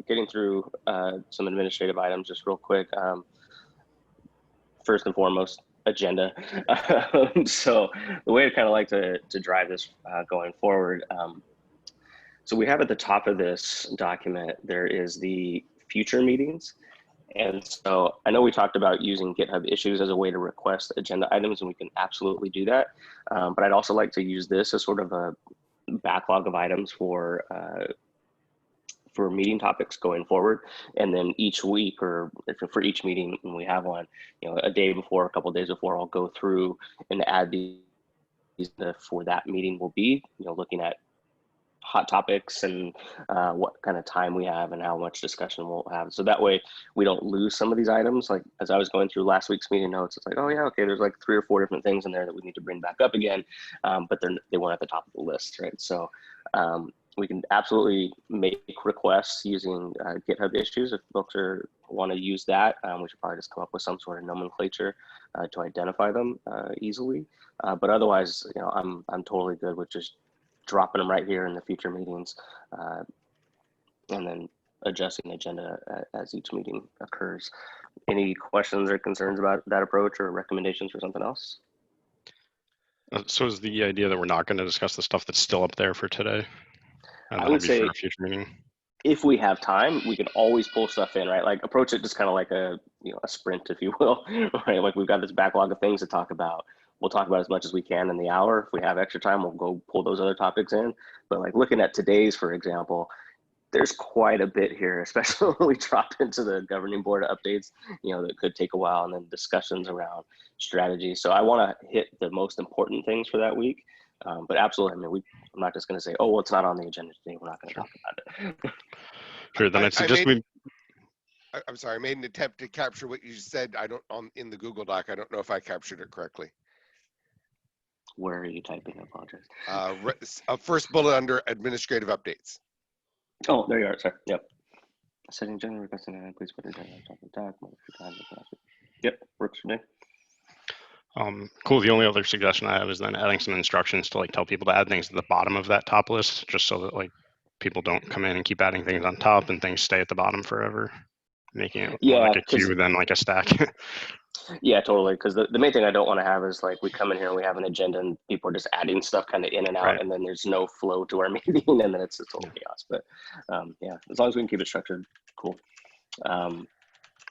getting through some administrative items just real quick. First and foremost, agenda. So the way I kind of like to drive this going forward, so we have at the top of this document, there is the future meetings. And so I know we talked about using GitHub issues as a way to request agenda items, and we can absolutely do that. But I'd also like to use this as sort of a backlog of items for meeting topics going forward. And then each week, or for each meeting when we have one, a day before, a couple of days before, I'll go through and add these for that meeting will be, looking at hot topics and what kind of time we have and how much discussion we'll have. So that way we don't lose some of these items. Like as I was going through last week's meeting notes, it's like, oh yeah, okay, there's like 3 or 4 different things in there that we need to bring back up again, but they weren't at the top of the list, right? So we can absolutely make requests using GitHub issues if folks want to use that. We should probably just come up with some sort of nomenclature to identify them easily. But otherwise, I'm totally good with just dropping them right here in the future meetings, and then adjusting the agenda as each meeting occurs. Any questions or concerns about that approach or recommendations for something else? So is the idea that we're not going to discuss the stuff that's still up there for today? And I would say for a future meeting? If we have time, we can always pull stuff in, right? Like approach it just kind of like a sprint, if you will, right? Like we've got this backlog of things to talk about. We'll talk about as much as we can in the hour. If we have extra time, we'll go pull those other topics in. But like looking at today's, for example, there's quite a bit here, especially when we drop into the governing board updates, that could take a while, and then discussions around strategy. So I want to hit the most important things for that week. But absolutely, I'm not just going to say, oh, well, it's not on the agenda today, we're not going to talk about it. Sure, then I suggest I'm sorry, I made an attempt to capture what you said. In the Google Doc, I don't know if I captured it correctly. Where are you typing? I apologize. First bullet under administrative updates. Oh, there you are, sir. Yep. Setting general requesting, please put it on top of the doc. Yep, works for me. Cool. The only other suggestion I have is then adding some instructions to tell people to add things at the bottom of that top list, just so that people don't come in and keep adding things on top and things stay at the bottom forever, making it more like a queue than like a stack. Yeah, totally. Because the main thing I don't want to have is we come in here and we have an agenda and people are just adding stuff kind of in and out, right, and then there's no flow to our meeting, and then it's a total chaos. But yeah, as long as we can keep it structured, cool.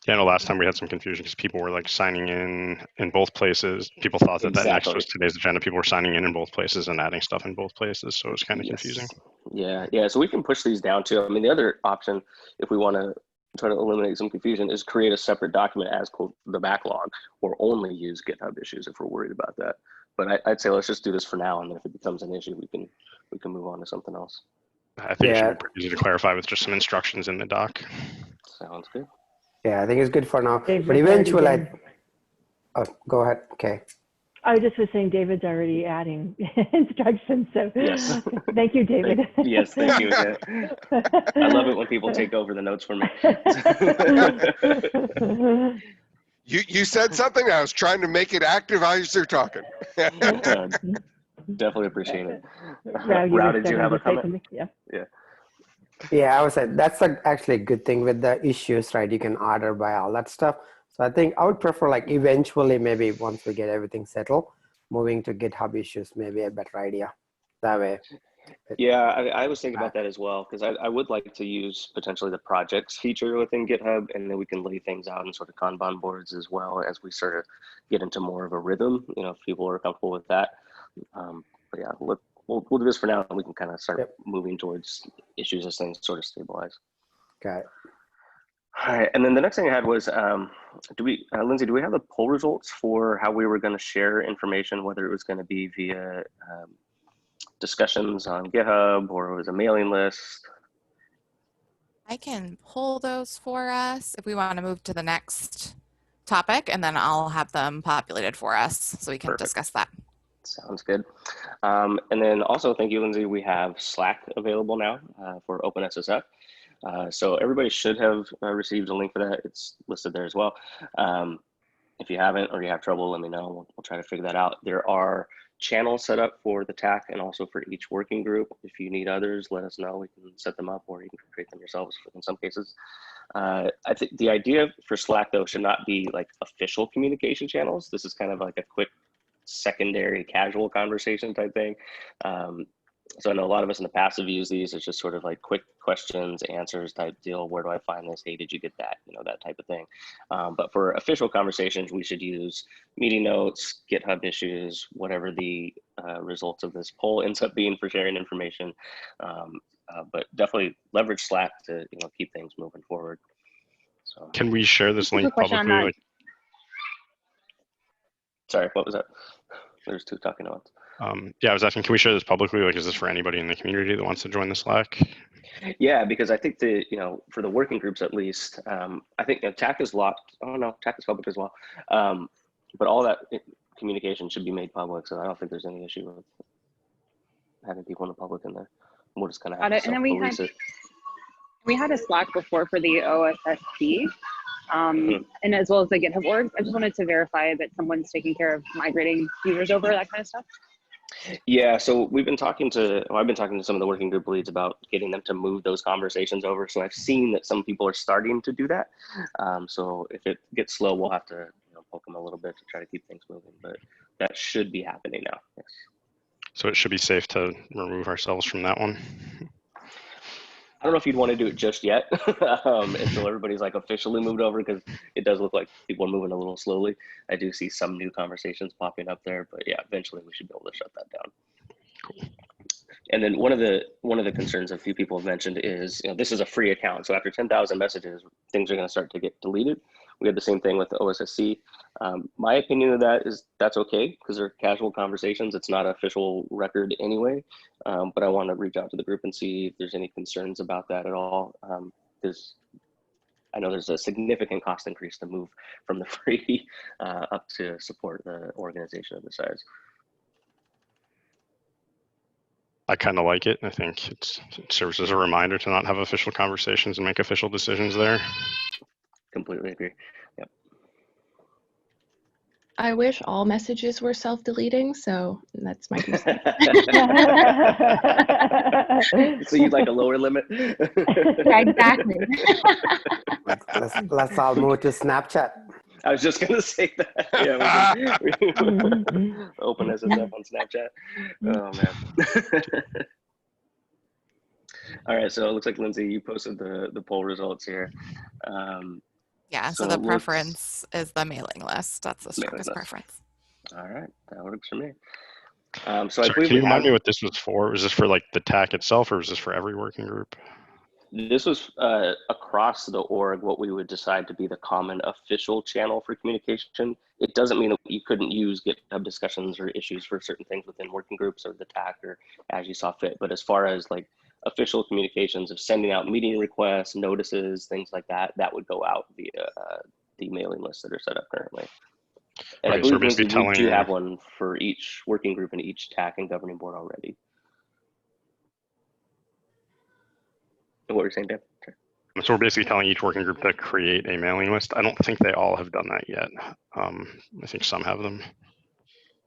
Yeah, no, last time we had some confusion because people were signing in both places. People thought that exactly. That next was today's agenda. People were signing in both places and adding stuff in both places. So it was kind of confusing. Yeah. So we can push these down too. The other option, if we want to try to eliminate some confusion, is create a separate document as quote the backlog, or only use GitHub issues if we're worried about that. But I'd say let's just do this for now, and then if it becomes an issue, we can move on to something else. I think it should be pretty easy to clarify with just some instructions in the doc. Sounds good. Yeah, I think it's good for now. But eventually, oh, go ahead. Okay. I was just saying David's already adding instructions. So yes. Thank you, David. Yes, thank you. I love it when people take over the notes for me. You said something. I was trying to make it active as you're talking. Definitely appreciate it. Rao, did you have a comment? Yeah. Yeah, I would say that's actually a good thing with the issues, right? You can order by all that stuff. So I think I would prefer eventually, maybe once we get everything settled, moving to GitHub issues, maybe a better idea that way. Yeah, I was thinking about that as well, because I would like to use potentially the projects feature within GitHub, and then we can lay things out in sort of Kanban boards as well as we sort of get into more of a rhythm, if people are comfortable with that. But yeah, we'll do this for now, and we can kind of start moving towards issues as things sort of stabilize. Okay. All right, and then the next thing I had was, Lindsay, do we have the poll results for how we were going to share information, whether it was going to be via discussions on GitHub or it was a mailing list? I can pull those for us if we want to move to the next topic, and then I'll have them populated for us so we can discuss that. Sounds good. And then also, thank you, Lindsay, we have Slack available now for OpenSSF. So everybody should have received a link for that. It's listed there as well. If you haven't or you have trouble, let me know. We'll try to figure that out. There are channels set up for the TAC and also for each working group. If you need others, let us know. We can set them up, or you can create them yourselves in some cases. I think the idea for Slack, though, should not be like official communication channels. This is kind of like a quick secondary casual conversation type thing. So I know a lot of us in the past have used these as just sort of like quick questions, answers type deal. Where do I find this? Hey, did you get that? You know, that type of thing. But for official conversations, we should use meeting notes, GitHub issues, whatever the results of this poll ends up being for sharing information. But definitely leverage Slack to keep things moving forward. So Can we share this link question on publicly? that. sorry, what was that? There's two talking at once. Yeah, I was asking, can we share this publicly? Like, is this for anybody in the community that wants to join the Slack? Yeah, because I think for the working groups at least, I think TAC is locked. Oh no, TAC is public as well. But all that communication should be made public, so I don't think there's any issue with having people in the public in there. We'll just kind of have to And then we had a Slack before for the OSSC, and as well as the GitHub orgs. I just wanted to verify that someone's taking care of migrating users over, that kind of stuff. Yeah, so I've been talking to some of the working group leads about getting them to move those conversations over. So I've seen that some people are starting to do that. So if it gets slow, we'll have to poke them a little bit to try to keep things moving. But that should be happening now. Yes. So it should be safe to remove ourselves from that one. I don't know if you'd want to do it just yet until everybody's like officially moved over, because it does look like people are moving a little slowly. I do see some new conversations popping up there, but yeah, eventually we should be able to shut that down. Cool. And then one of the concerns a few people have mentioned is, this is a free account. So after 10,000 messages, things are going to start to get deleted. We had the same thing with the OSSC. My opinion of that is that's okay, because they're casual conversations. It's not an official record anyway. But I want to reach out to the group and see if there's any concerns about that at all. Because I know there's a significant cost increase to move from the free up to support the organization of the size. I kind of like it. I think it serves as a reminder to not have official conversations and make official decisions there. Completely agree. Yep. I wish all messages were self-deleting, so that's my 2 cents. So you'd like a lower limit? Exactly. Let's all move to Snapchat. I was just gonna say that. Yeah, we can OpenSSF on Snapchat. Oh man. All right, so it looks like Lindsay, you posted the poll results here. Yeah, so the preference is the mailing list. That's the strongest preference. All right, that works for me. So sorry, can you remind me what this was for? Was this for like the TAC itself, or was this for every working group? This was across the org what we would decide to be the common official channel for communication. It doesn't mean that you couldn't use GitHub discussions or issues for certain things within working groups or the TAC or as you saw fit. But as far as like official communications of sending out meeting requests, notices, things like that, that would go out via the mailing lists that are set up currently. And Okay, I believe we do have one for each working group and each TAC and governing board already. What were you saying, Dan? Sure. So we're basically telling each working group to create a mailing list. I don't think they all have done that yet. I think some have them.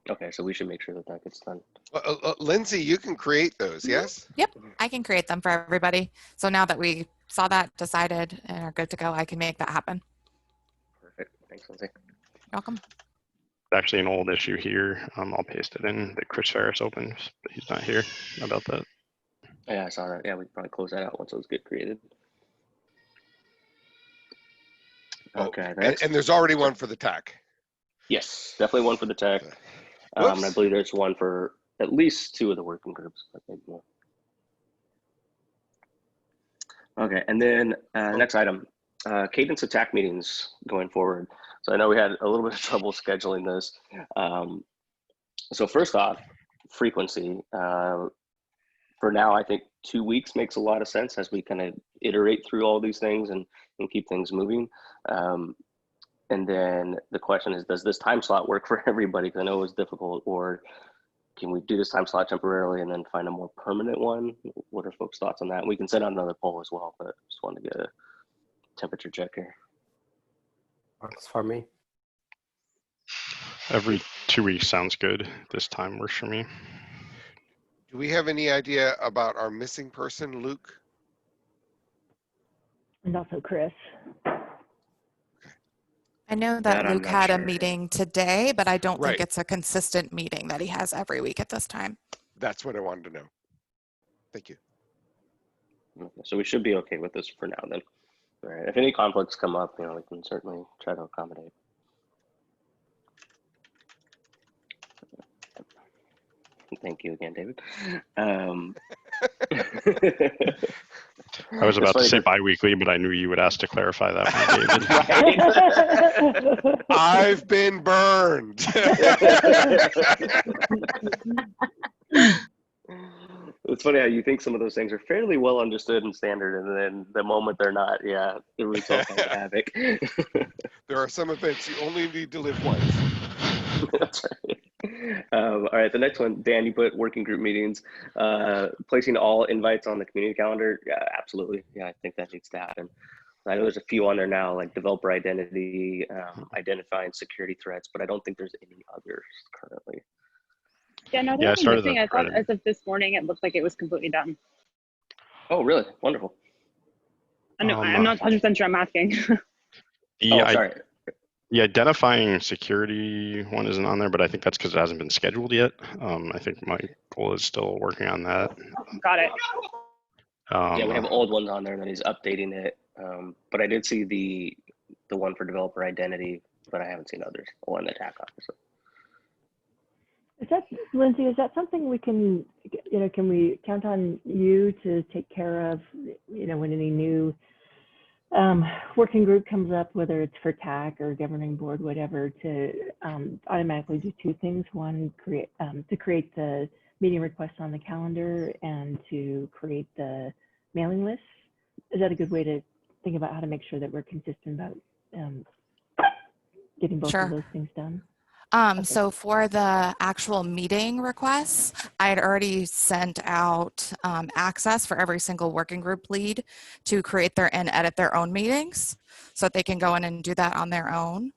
Okay, so we should make sure that that gets done. Lindsay, you can create those, yes? Yep, I can create them for everybody. So now that we saw that, decided, and are good to go, I can make that happen. Perfect. Thanks, Lindsay. You're welcome. Actually, an old issue here. I'll paste it in that Chris Ferris opens, but he's not here about that. Yeah, I saw that. Yeah, we can probably close that out once those get created. Okay. And there's already one for the TAC. Yes, definitely one for the TAC. I believe there's one for at least 2 of the working groups. I think more. Okay, and then next item, Cadence TAC meetings going forward. So I know we had a little bit of trouble scheduling this. So first off, frequency. For now, I think 2 weeks makes a lot of sense as we kind of iterate through all these things and keep things moving. And then the question is, does this time slot work for everybody? Because I know it was difficult, or can we do this time slot temporarily and then find a more permanent one? What are folks' thoughts on that? We can send out another poll as well, but just wanted to get a temperature check here. Works for me. Every 2 weeks sounds good. This time works for me. Do we have any idea about our missing person, Luke? And also Chris. I know That that I'm Luke not had a sure. meeting today, but I don't Right. think it's a consistent meeting that he has every week at this time. That's what I wanted to know. Thank you. So we should be okay with this for now then. All right. If any conflicts come up, we can certainly try to accommodate. Thank you again, David. I was about to say bi-weekly, but I knew you would ask to clarify that one, David. Right. I've been burned. It's funny how you think some of those things are fairly well understood and standard, and then the moment they're not, yeah, the roots all kinds of havoc. There are some events you only need to live once. That's right. All right, the next one, Dan, you put working group meetings, placing all invites on the community calendar. Yeah, absolutely. Yeah, I think that needs to happen. I know there's a few on there now, like developer identity, identifying security threats, but I don't think there's any others currently. Yeah, no, Yeah, I started missing. I thought thread. as of this morning, it looked like it was completely done. Oh, really? Wonderful. I know, I'm not 100% sure I'm asking. Sorry. The identifying security one isn't on there, but I think that's because it hasn't been scheduled yet. I think Michael is still working on that. Got it. Yeah, we have old ones on there that he's updating it. But I did see the one for developer identity, but I haven't seen others. One the TAC obviously. Is that, Lindsay, is that something we can, can we count on you to take care of, when any new working group comes up, whether it's for TAC or governing board, whatever, to automatically do two things. One, to create the meeting requests on the calendar and to create the mailing list. Is that a good way to think about how to make sure that we're consistent about getting both of those things done? So for the actual meeting requests, I had already sent out access for every single working group lead to create and edit their own meetings so that they can go in and do that on their own.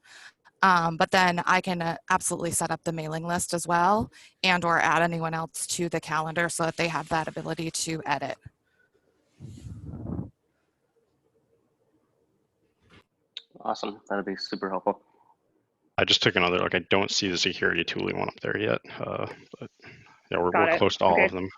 But then I can absolutely set up the mailing list as well and or add anyone else to the calendar so that they have that ability to edit. Awesome. That'd be super helpful. I just took another look. I don't see the security tooling one up there yet, but yeah, we're close to all of them.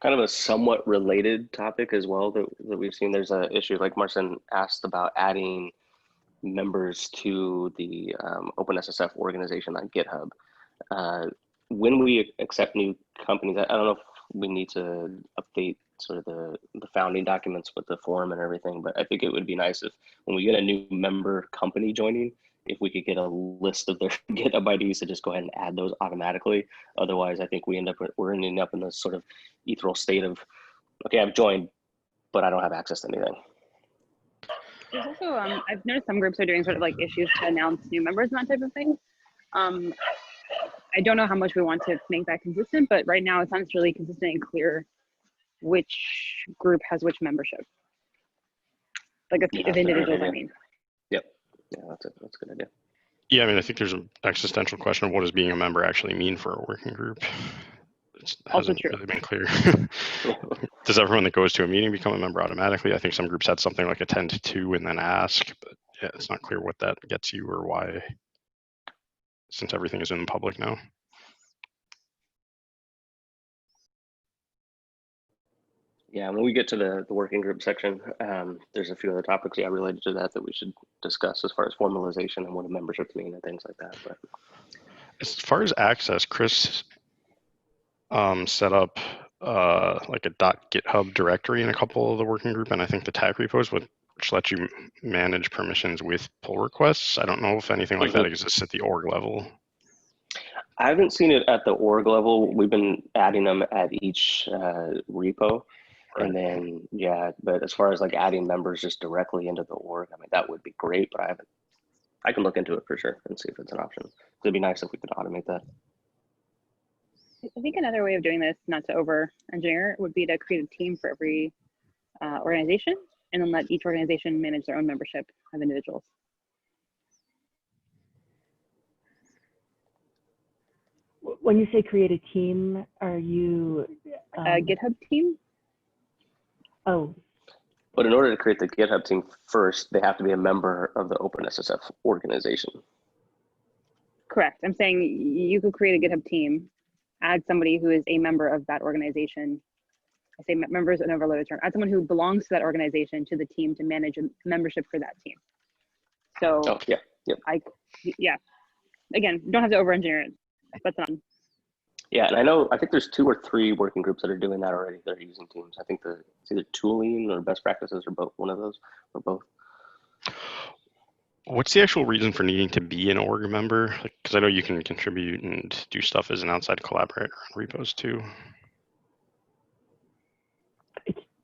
Kind of a somewhat related topic as well that we've seen. There's an issue like Marcin asked about adding members to the OpenSSF organization on GitHub. When we accept new companies, I don't know if we need to update sort of the founding documents with the form and everything, but I think it would be nice if when we get a new member company joining, if we could get a list of their GitHub IDs to just go ahead and add those automatically. Otherwise, I think we're ending up in this sort of ethereal state of, okay, I've joined, but I don't have access to anything. There's also, I've noticed some groups are doing sort of like issues to announce new members and that type of thing. I don't know how much we want to make that consistent, but right now it sounds really consistent and clear which group has which membership. Like of individuals, I mean. Yep. Yeah, that's a good idea. Yeah, I mean, I think there's an existential question of what does being a member actually mean for a working group? It hasn't really been clear. Does everyone that goes to a meeting become a member automatically? I think some groups had something like attend to and then ask, but yeah, it's not clear what that gets you or why, since everything is in the public now. Yeah, when we get to the working group section, there's a few other topics related to that we should discuss as far as formalization and what a membership mean and things like that. But as far as access, Chris set up like a .github directory in a couple of the working group, and I think the TAC repos which let you manage permissions with pull requests. I don't know if anything like that exists at the org level. I haven't seen it at the org level. We've been adding them at each repo. Right. And then, yeah, but as far as like adding members just directly into the org, I mean, that would be great, but I can look into it for sure and see if it's an option. It'd be nice if we could automate that. I think another way of doing this, not to over engineer, would be to create a team for every organization and then let each organization manage their own membership of individuals. when you say create a team, are you? GitHub team? Oh, But in order to create the GitHub team first, they have to be a member of the OpenSSF organization. Correct. I'm saying you could create a GitHub team, add somebody who is a member of that organization. I say members an overloaded term. Add someone who belongs to that organization to the team to manage a membership for that team. So Oh, yeah, yep. Yeah. Again, you don't have to over-engineer it. That's not. Yeah, and I think there's 2 or 3 working groups that are doing that already. They're using teams. I think it's either tooling or best practices or both, one of those, or both. What's the actual reason for needing to be an org member? Because I know you can contribute and do stuff as an outside collaborator on repos too.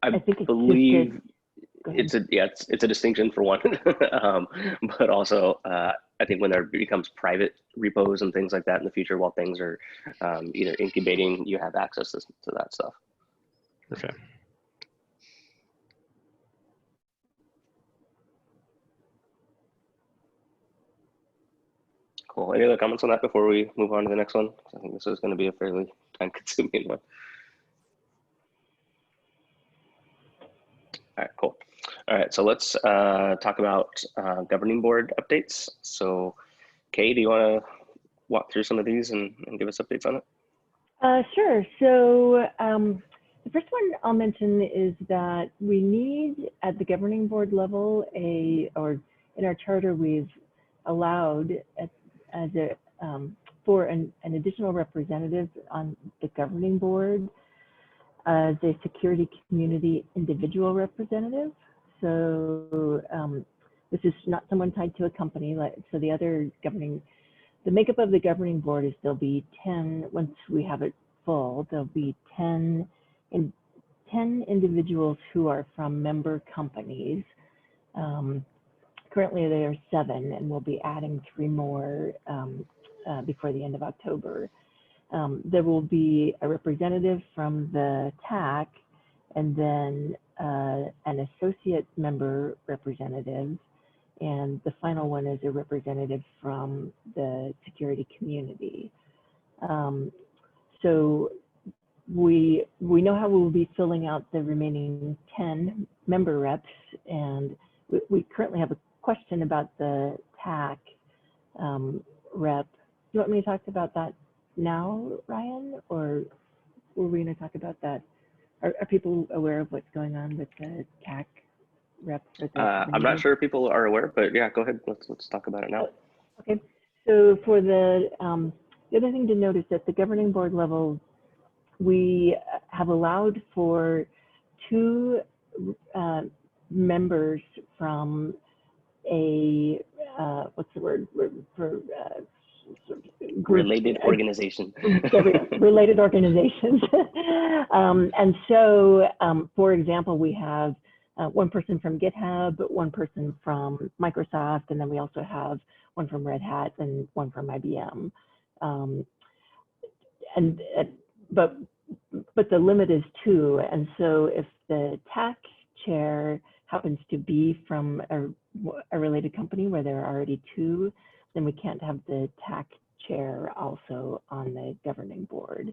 I think it's believe it's a distinction for one, but also I think when there becomes private repos and things like that in the future, while things are either incubating, you have access to that stuff. Okay. Cool. Any other comments on that before we move on to the next one? I think this is going to be a fairly time-consuming one. All right, cool. All right, so let's talk about governing board updates. So, Kay, do you want to walk through some of these and give us updates on it? Sure. So the first one I'll mention is that we need at the governing board level or in our charter we've allowed for an additional representative on the governing board as a security community individual representative. So this is not someone tied to a company. So the makeup of the governing board is there'll be 10, once we have it full, there'll be 10 individuals who are from member companies. Currently there are 7, and we'll be adding 3 more before the end of October. There will be a representative from the TAC, and then an associate member representative, and the final one is a representative from the security community. So we know how we'll be filling out the remaining 10 member reps, and we currently have a question about the TAC rep. Do you want me to talk about that now, Ryan, or were we going to talk about that? Are people aware of what's going on with the TAC rep? I'm not sure if people are aware, but yeah, go ahead. Let's talk about it now. Okay. So for the other thing to note is that the governing board level, we have allowed for 2 members from a what's the word for related organization. Related organizations. And so, for example, we have 1 person from GitHub, 1 person from Microsoft, and then we also have 1 from Red Hat and 1 from IBM. But the limit is 2, and so if the TAC chair happens to be from a related company where there are already 2, then we can't have the TAC chair also on the governing board.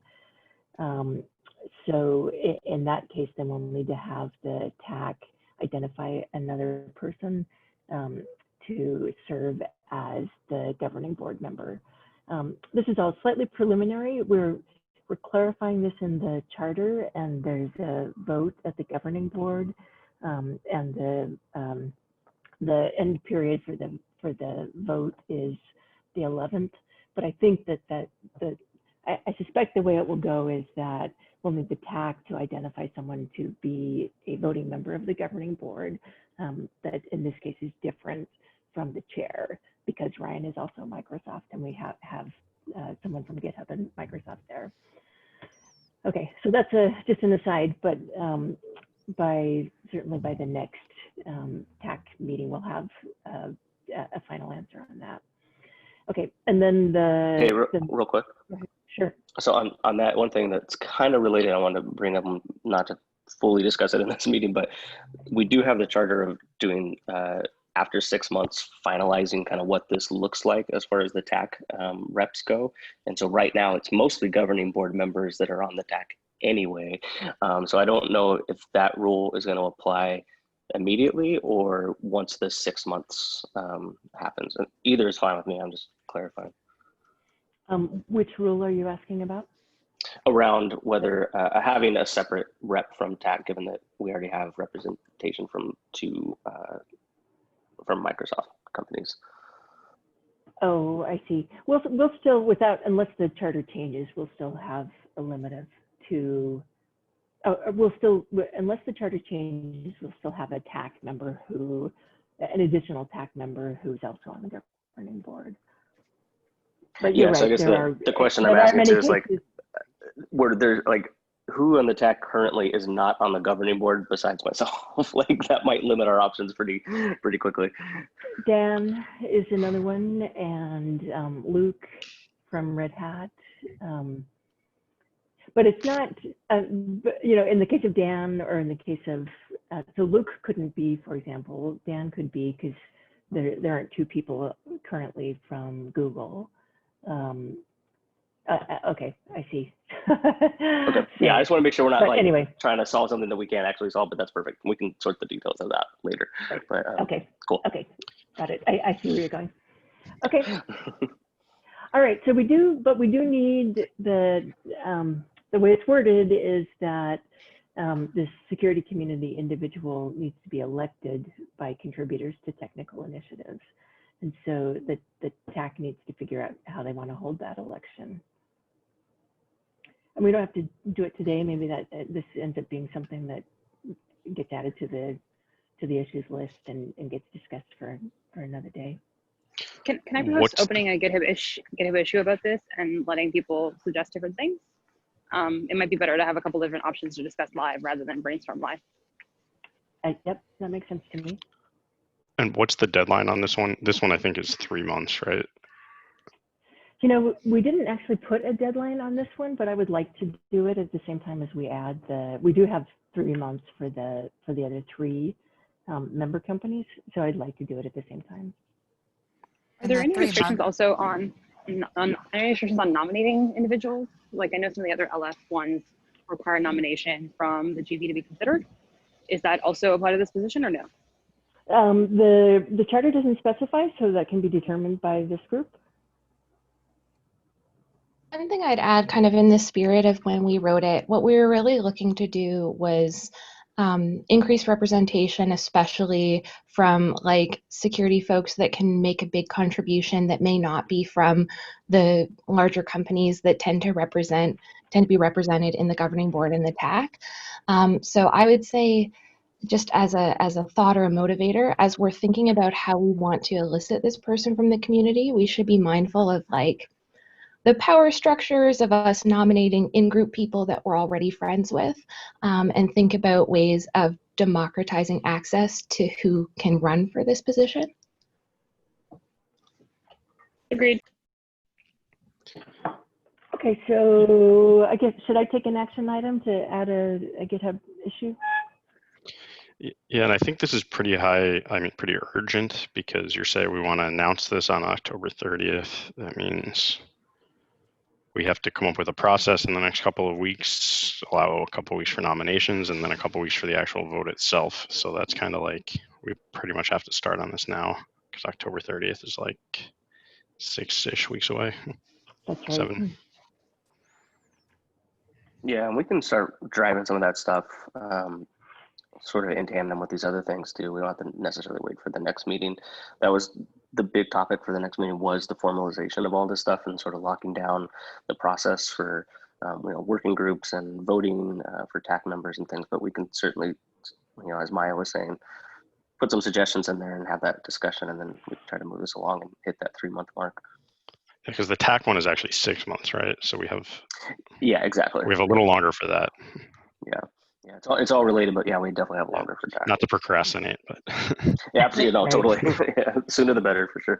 So in that case, then we'll need to have the TAC identify another person to serve as the governing board member. This is all slightly preliminary. We're clarifying this in the charter, and there's a vote at the governing board, and the end period for the vote is the 11th. But I think I suspect the way it will go is that we'll need the TAC to identify someone to be a voting member of the governing board that in this case is different from the chair, because Ryan is also Microsoft, and we have someone from GitHub and Microsoft there. Okay, so that's just an aside, but certainly by the next TAC meeting, we'll have a final answer on that. Okay, and then Hey, real quick. Sure. So on that, one thing that's kind of related, I want to bring up, not to fully discuss it in this meeting, but we do have the charter of doing after 6 months finalizing kind of what this looks like as far as the TAC reps go. And so right now it's mostly governing board members that are on the TAC anyway. So I don't know if that rule is going to apply immediately or once the 6 months happens. Either is fine with me. I'm just clarifying. Which rule are you asking about? Around whether having a separate rep from TAC, given that we already have representation from two from Microsoft companies. Oh, I see. We'll still, unless the charter changes, we'll still have a limit of two. Unless the charter changes, we'll still have a TAC member an additional TAC member who's also on the governing board. But you're right, so I guess the question I'm asking too is like, were there like, who on the TAC currently is not on the governing board besides myself? Like that might limit our options pretty quickly. Dan is another one, and Luke from Red Hat. But it's not, in the case of Dan or in the case of, so Luke couldn't be, for example. Dan could be because there aren't two people currently from Google. Okay, I see. Okay. Yeah, I just want to make sure we're not trying to solve something that we can't actually solve, but that's perfect. We can sort the details of that later. Right. But, okay. Cool. Okay, got it. I see where you're going. Okay. All right. So we do need the way it's worded is that the security community individual needs to be elected by contributors to technical initiatives. And so the TAC needs to figure out how they want to hold that election. And we don't have to do it today. Maybe this ends up being something that gets added to the issues list and gets discussed for another day. Can I propose opening a GitHub issue about this and letting people suggest different things? It might be better to have a couple different options to discuss live rather than brainstorm live. Yep, that makes sense to me. And what's the deadline on this one? This one I think is 3 months, right? We didn't actually put a deadline on this one, but I would like to do it at the same time as we add we do have 3 months for the other 3 member companies. So I'd like to do it at the same time. Are there any restrictions also on nominating individuals? Like I know some of the other LF ones require nomination from the GV to be considered. Is that also a part of this position or no? The charter doesn't specify, so that can be determined by this group. One thing I'd add, kind of in the spirit of when we wrote it, what we were really looking to do was increase representation, especially from like security folks that can make a big contribution that may not be from the larger companies that tend to be represented in the governing board and the TAC. So I would say, just as a thought or a motivator, as we're thinking about how we want to elicit this person from the community, we should be mindful of like the power structures of us nominating in-group people that we're already friends with, and think about ways of democratizing access to who can run for this position. Agreed. Okay, so I guess, should I take an action item to add a GitHub issue? Yeah, and I think this is pretty urgent because you're saying we want to announce this on October 30th. That means we have to come up with a process in the next couple of weeks, allow a couple of weeks for nominations, and then a couple of weeks for the actual vote itself. So that's kind of like, we pretty much have to start on this now because October 30th is like 6-ish weeks away. That's right. 7. Yeah, and we can start driving some of that stuff sort of in tandem with these other things too. We don't have to necessarily wait for the next meeting. That was the big topic for the next meeting, was the formalization of all this stuff and sort of locking down the process for working groups and voting for TAC members and things. But we can certainly, as Maya was saying, put some suggestions in there and have that discussion, and then we can try to move this along and hit that 3-month mark. Because the TAC one is actually 6 months, right? So we have. Yeah, exactly. We have a little longer for that. Yeah. Yeah, it's all related, but yeah, we definitely have longer for TAC. Not to procrastinate, but. Yeah, absolutely. No, totally. Yeah, sooner the better for sure.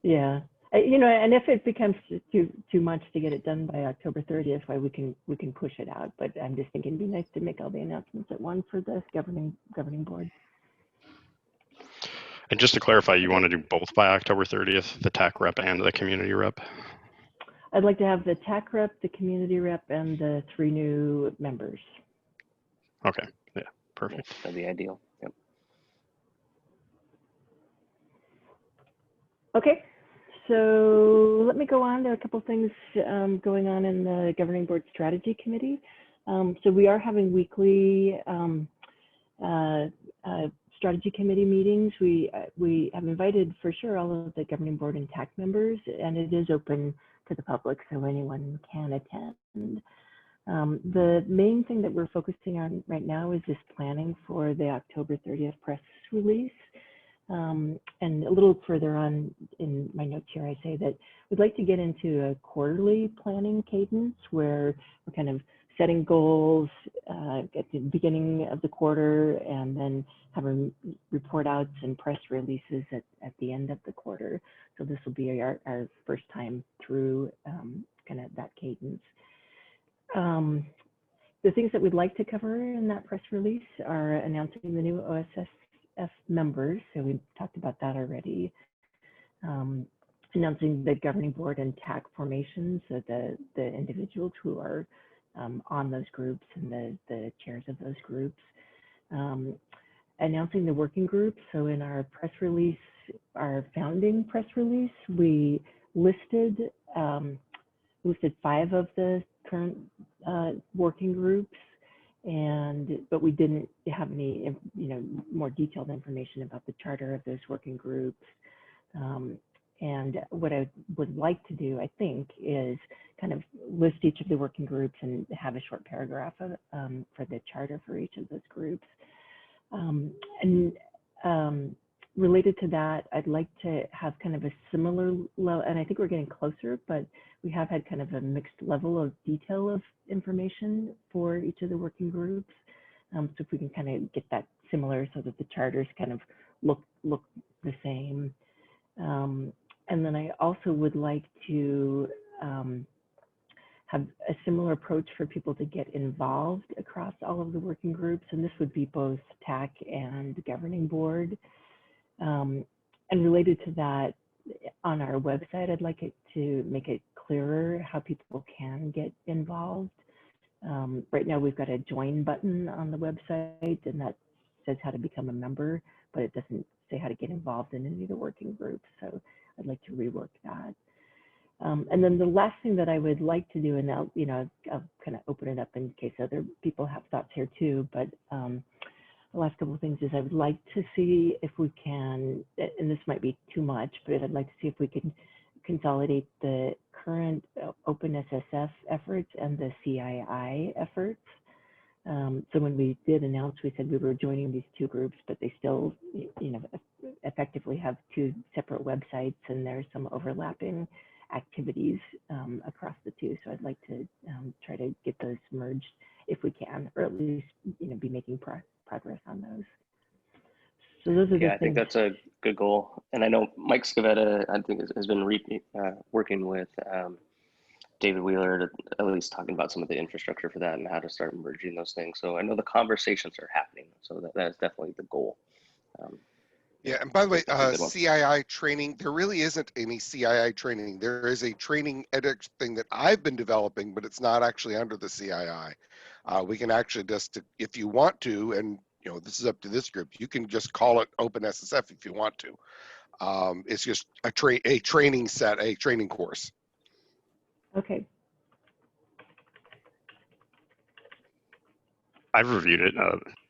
Yeah, and if it becomes too much to get it done by October 30th, why we can push it out. But I'm just thinking it'd be nice to make all the announcements at once for the governing board. And just to clarify, you want to do both by October 30th, the TAC rep and the community rep? I'd like to have the TAC rep, the community rep, and the 3 new members. Okay, yeah, perfect. That'd be ideal. Yep. Okay, so let me go on. There are a couple things going on in the Governing Board Strategy Committee. So we are having weekly strategy committee meetings. We have invited for sure all of the Governing Board and TAC members, and it is open to the public, so anyone can attend. The main thing that we're focusing on right now is just planning for the October 30th press release. And a little further on in my notes here, I say that we'd like to get into a quarterly planning cadence where we're kind of setting goals at the beginning of the quarter and then having report outs and press releases at the end of the quarter. So this will be our first time through kind of that cadence. The things that we'd like to cover in that press release are announcing the new OSSF members. So we talked about that already. Announcing the Governing Board and TAC formations, so the individuals who are on those groups and the chairs of those groups. Announcing the working groups. So in our press release, our founding press release, we listed 5 of the current working groups, but we didn't have any more detailed information about the charter of those working groups. And what I would like to do, I think, is kind of list each of the working groups and have a short paragraph for the charter for each of those groups. Related to that, I'd like to have kind of a similar level, and I think we're getting closer, but we have had kind of a mixed level of detail of information for each of the working groups. So if we can kind of get that similar so that the charters kind of look the same. And then I also would like to have a similar approach for people to get involved across all of the working groups. And this would be both TAC and Governing Board. And related to that, on our website, I'd like it to make it clearer how people can get involved. Right now, we've got a join button on the website, and that says how to become a member, but it doesn't say how to get involved in any of the working groups. So I'd like to rework that. And then the last thing that I would like to do, and I'll kind of open it up in case other people have thoughts here too, but the last couple of things is I would like to see if we can, and this might be too much, but I'd like to see if we can consolidate the current OpenSSF efforts and the CII efforts. So when we did announce, we said we were joining these 2 groups, but they still, effectively have 2 separate websites, and there's some overlapping activities across the 2. So I'd like to try to get those merged if we can, or at least, be making progress on those. So those are the I think that's a good goal. And I know Mike Scavetta, I think, has been working with David Wheeler to at least talking about some of the infrastructure for that and how to start merging those things. So I know the conversations are happening. So that is definitely the goal. Yeah, and by the way, CII training, there really isn't any CII training. There is a training edX thing that I've been developing, but it's not actually under the CII. We can actually just, if you want to, and this is up to this group, you can just call it OpenSSF if you want to. It's just a training set, a training course. Okay. I've reviewed it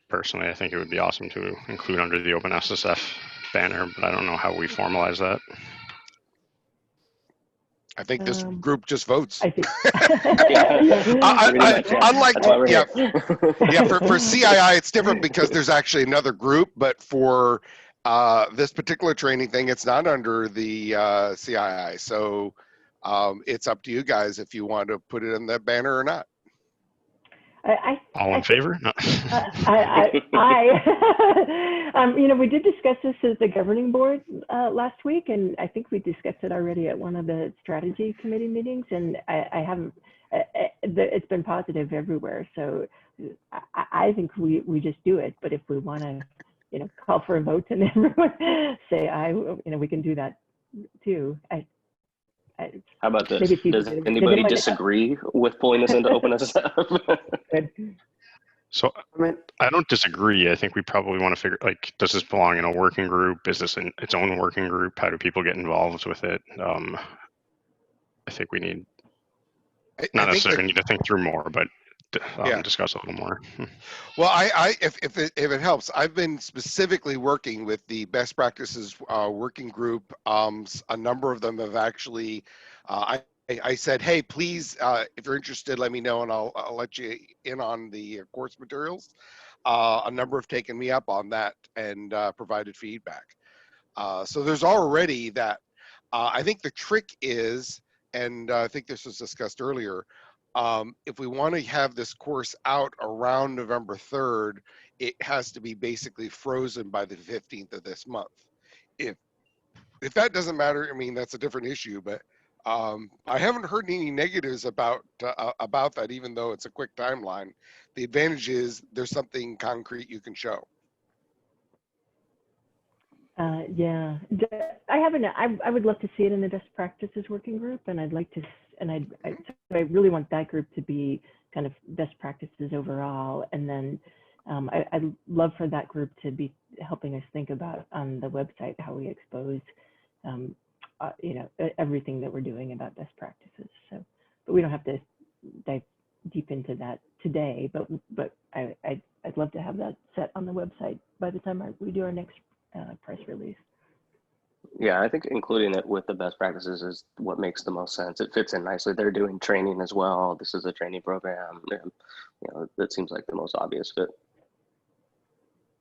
personally. I think it would be awesome to include under the OpenSSF banner, but I don't know how we formalize that. I think this group just votes. I think. Unlike, for CII, it's different because there's actually another group, but for this particular training thing, it's not under the CII. So it's up to you guys if you want to put it in the banner or not. All in favor? No. We did discuss this as the Governing Board last week, and I think we discussed it already at one of the strategy committee meetings, and I haven't, it's been positive everywhere. So I think we just do it, but if we want to, call for a vote and everyone say we can do that too. How about this? Maybe Does anybody disagree with pulling this into OpenSSF? Good. So I don't disagree. I think we probably want to figure, like, does this belong in a working group? Is this in its own working group? How do people get involved with it? I think we need, not necessarily need to think through more, but discuss a little more. Well, if it helps, I've been specifically working with the best practices working group. A number of them have actually, I said, hey, please, if you're interested, let me know and I'll let you in on the course materials. A number have taken me up on that and provided feedback. So there's already that. I think the trick is, and I think this was discussed earlier, if we want to have this course out around November 3rd, it has to be basically frozen by the 15th of this month. If that doesn't matter, I mean, that's a different issue, but I haven't heard any negatives about that, even though it's a quick timeline. The advantage is there's something concrete you can show. Yeah, I would love to see it in the best practices working group, and I'd like to, and I really want that group to be kind of best practices overall, and then I'd love for that group to be helping us think about on the website how we expose, everything that we're doing about best practices. So, but we don't have to dive deep into that today, but I'd love to have that set on the website by the time we do our next press release. Yeah, I think including it with the best practices is what makes the most sense. It fits in nicely. They're doing training as well. This is a training program. That seems like the most obvious fit.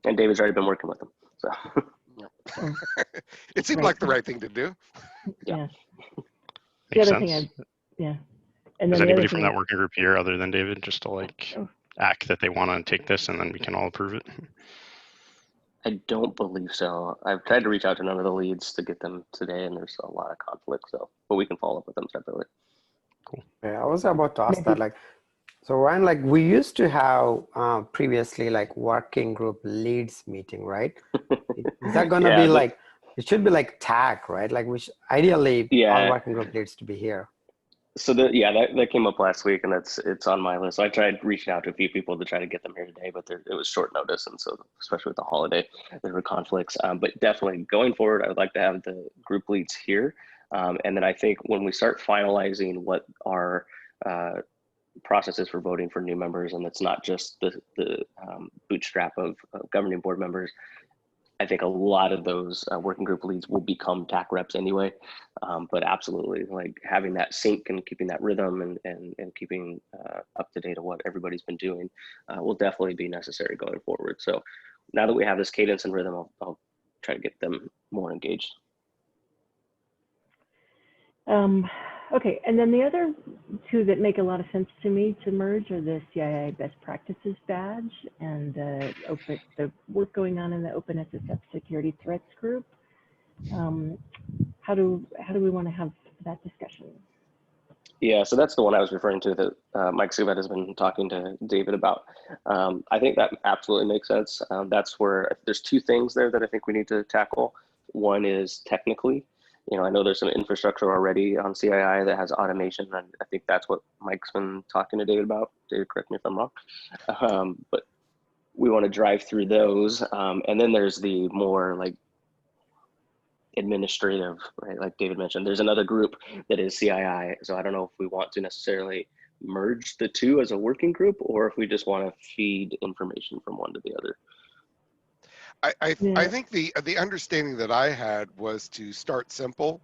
And David's already been working with them, so. It seemed like the right thing to do. Yeah. The Makes other sense. thing and then is anybody from that working group here other than David, just to act that they want to take this and then we can all approve it? I don't believe so. I've tried to reach out to none of the leads to get them today, and there's a lot of conflict. So, but we can follow up with them separately. Cool. Yeah, I was about to ask that. So Ryan, we used to have previously working group leads meeting, right? Is that going to be it should be like TAC, right? Which ideally all working group leads to be here. So that came up last week, and it's on my list. So I tried reaching out to a few people to try to get them here today, but it was short notice, and so especially with the holiday, there were conflicts. But definitely going forward, I would like to have the group leads here, and then I think when we start finalizing what our processes for voting for new members, and it's not just the bootstrap of governing board members. I think a lot of those working group leads will become TAC reps anyway, but absolutely having that sync and keeping that rhythm and keeping up to date on what everybody's been doing will definitely be necessary going forward. So now that we have this cadence and rhythm, I'll try to get them more engaged. Okay, and then the other two that make a lot of sense to me to merge are the CII Best Practices badge and the work going on in the OpenSSF Security Threats Group. How do we want to have that discussion? Yeah, so that's the one I was referring to that Mike Subet has been talking to David about. I think that absolutely makes sense. That's where there's two things there that I think we need to tackle. One is technically. I know there's some infrastructure already on CII that has automation, and I think that's what Mike's been talking to David about. David, correct me if I'm wrong. But we want to drive through those. And then there's the more administrative, right? Like David mentioned, there's another group that is CII. So I don't know if we want to necessarily merge the two as a working group, or if we just want to feed information from one to the other. I think the understanding that I had was to start simple,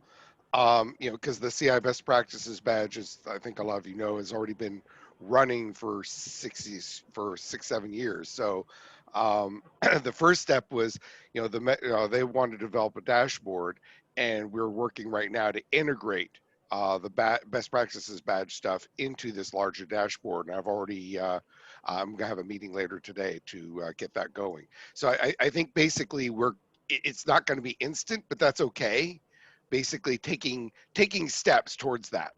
because the CI Best Practices badge is, I think a lot of you know, has already been running for 6-7 years. So the first step was, they wanted to develop a dashboard, and we're working right now to integrate the Best Practices badge stuff into this larger dashboard. And I've already I'm gonna have a meeting later today to get that going. So I think basically it's not going to be instant, but that's okay. Basically taking steps towards that.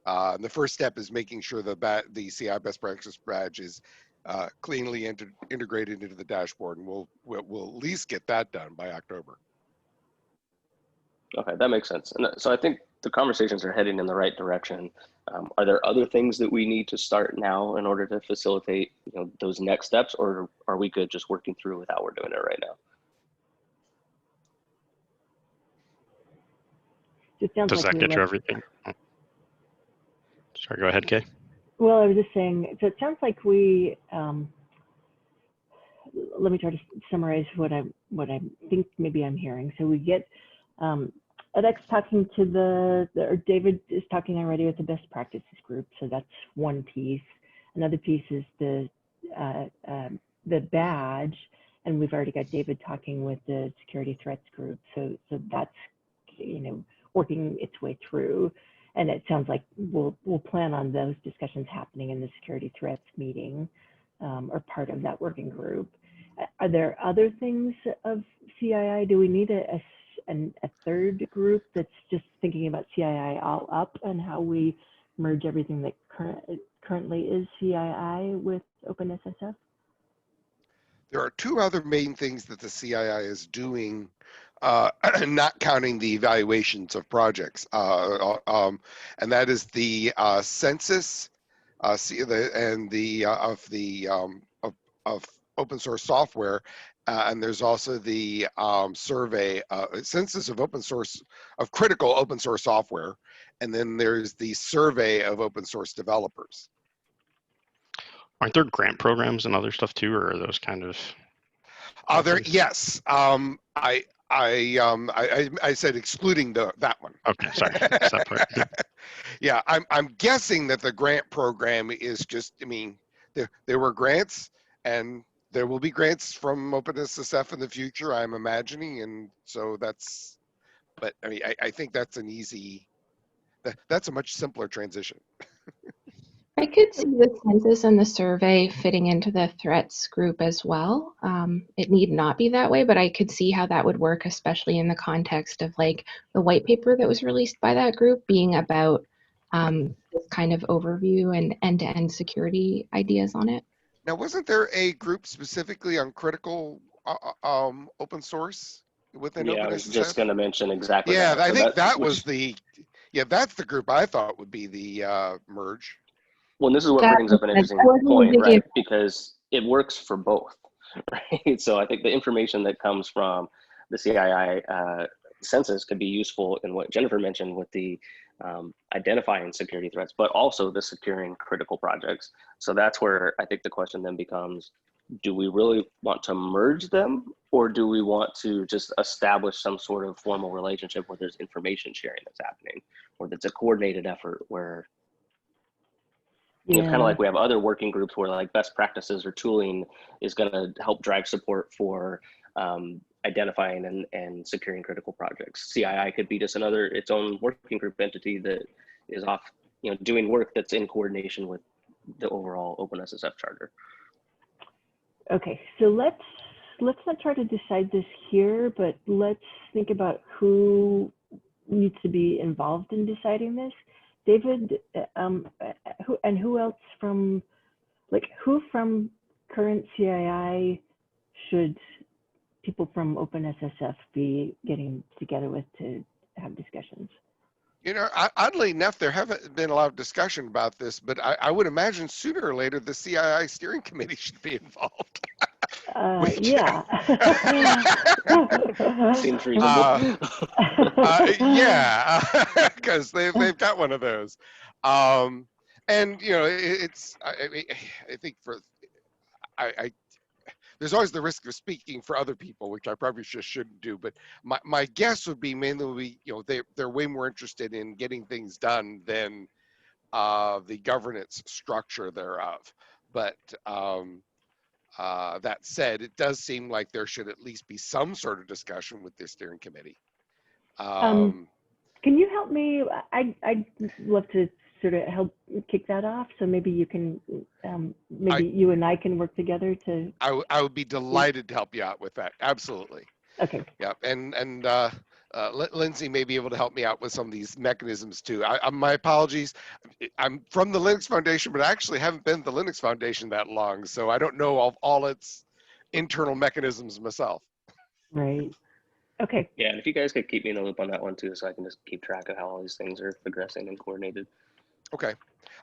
And the first step is making sure the CI Best Practices badge is cleanly integrated into the dashboard, and we'll at least get that done by October. Okay, that makes sense. And so I think the conversations are heading in the right direction. Are there other things that we need to start now in order to facilitate, those next steps, or are we good just working through with how we're doing it right now? Does that get you everything? Sorry, go ahead, Kay. Well, I was just saying, so it sounds like we, let me try to summarize what I think maybe I'm hearing. So we get edX talking to or David is talking already with the best practices group. So that's one piece. Another piece is the badge, and we've already got David talking with the security threats group. So that's, working its way through. And it sounds like we'll plan on those discussions happening in the security threats meeting, or part of that working group. Are there other things of CII? Do we need a third group that's just thinking about CII all up and how we merge everything that currently is CII with OpenSSF? There are two other main things that the CII is doing, not counting the evaluations of projects, and that is the census and the of open source software, and there's also the survey, census of critical open source software, and then there's the survey of open source developers. Aren't there grant programs and other stuff too, or are those kind of? Yes. I said excluding that one. Okay, sorry. That part. Yeah, I'm guessing that the grant program is just. I mean, there were grants, and there will be grants from OpenSSF in the future, I'm imagining, and so that's. But I mean, I think that's an easy. That's a much simpler transition. I could see the census and the survey fitting into the threats group as well. It need not be that way, but I could see how that would work, especially in the context of like the white paper that was released by that group being about this kind of overview and end-to-end security ideas on it. Now, wasn't there a group specifically on critical open source within OpenSSF? Yeah, I was just going to mention exactly. Yeah, that. I think that was the. Yeah, that's the group I thought would be the merge. Well, and this is what brings up an interesting point, right? Because it works for both, right? So I think the information that comes from the CII census could be useful in what Jennifer mentioned with the identifying security threats, but also the securing critical projects. So that's where I think the question then becomes, do we really want to merge them, or do we want to just establish some sort of formal relationship where there's information sharing that's happening, or that's a coordinated effort where kind of like we have other working groups where like best practices or tooling is going to help drive support for identifying and securing critical projects. CII could be just its own working group entity that is off, doing work that's in coordination with the overall OpenSSF charter. Okay, so let's not try to decide this here, but let's think about who needs to be involved in deciding this. David, who else from, who from current CII should people from OpenSSF be getting together with to have discussions? Oddly enough, there haven't been a lot of discussion about this, but I would imagine sooner or later the CII steering committee should be involved. Yeah. Seems reasonable. Yeah, because they've got one of those. And it's I think there's always the risk of speaking for other people, which I probably just shouldn't do. But my guess would be mainly they're way more interested in getting things done than the governance structure thereof. But that said, it does seem like there should at least be some sort of discussion with the steering committee. Can you help me? I'd love to sort of help kick that off. So maybe you can, you and I can work together to. I would be delighted to help you out with that. Absolutely. Okay. Yeah, and Lindsay may be able to help me out with some of these mechanisms too. My apologies. I'm from the Linux Foundation, but I actually haven't been at the Linux Foundation that long, so I don't know all its internal mechanisms myself. Right. Okay. Yeah, and if you guys could keep me in the loop on that one too, so I can just keep track of how all these things are progressing and coordinated. Okay.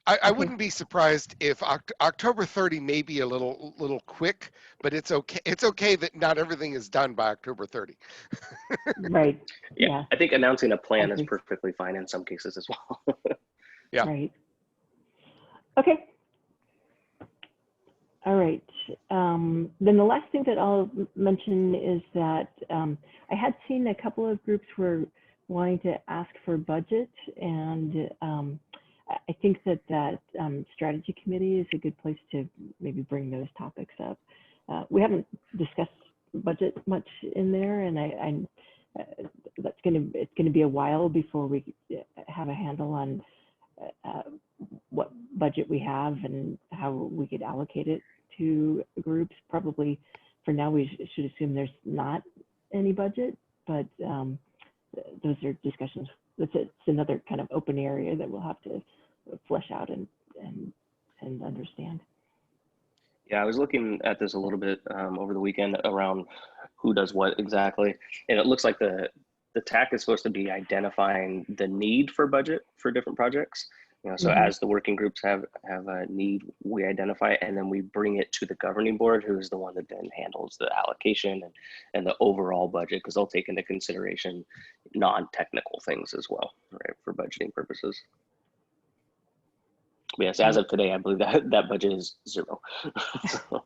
I wouldn't be surprised if October 30 may be a little quick, but it's okay. It's okay that not everything is done by October 30. Right. Yeah, I think announcing a plan is Okay. perfectly fine in some cases as well. Yeah. Right. Okay. All right. Then the last thing that I'll mention is that I had seen a couple of groups were wanting to ask for budget, and I think that strategy committee is a good place to maybe bring those topics up. We haven't discussed budget much in there, and it's gonna be a while before we have a handle on what budget we have and how we could allocate it to groups. Probably for now we should assume there's not any budget, but those are discussions. It's another kind of open area that we'll have to flesh out and understand. Yeah, I was looking at this a little bit over the weekend around who does what exactly, and it looks like the TAC is supposed to be identifying the need for budget for different projects. You know, so as the working groups have a need, we identify it, and then we bring it to the governing board, who is the one that then handles the allocation and the overall budget, because they'll take into consideration non-technical things as well, right, for budgeting purposes. But yes, as of today, I believe that budget is 0. So.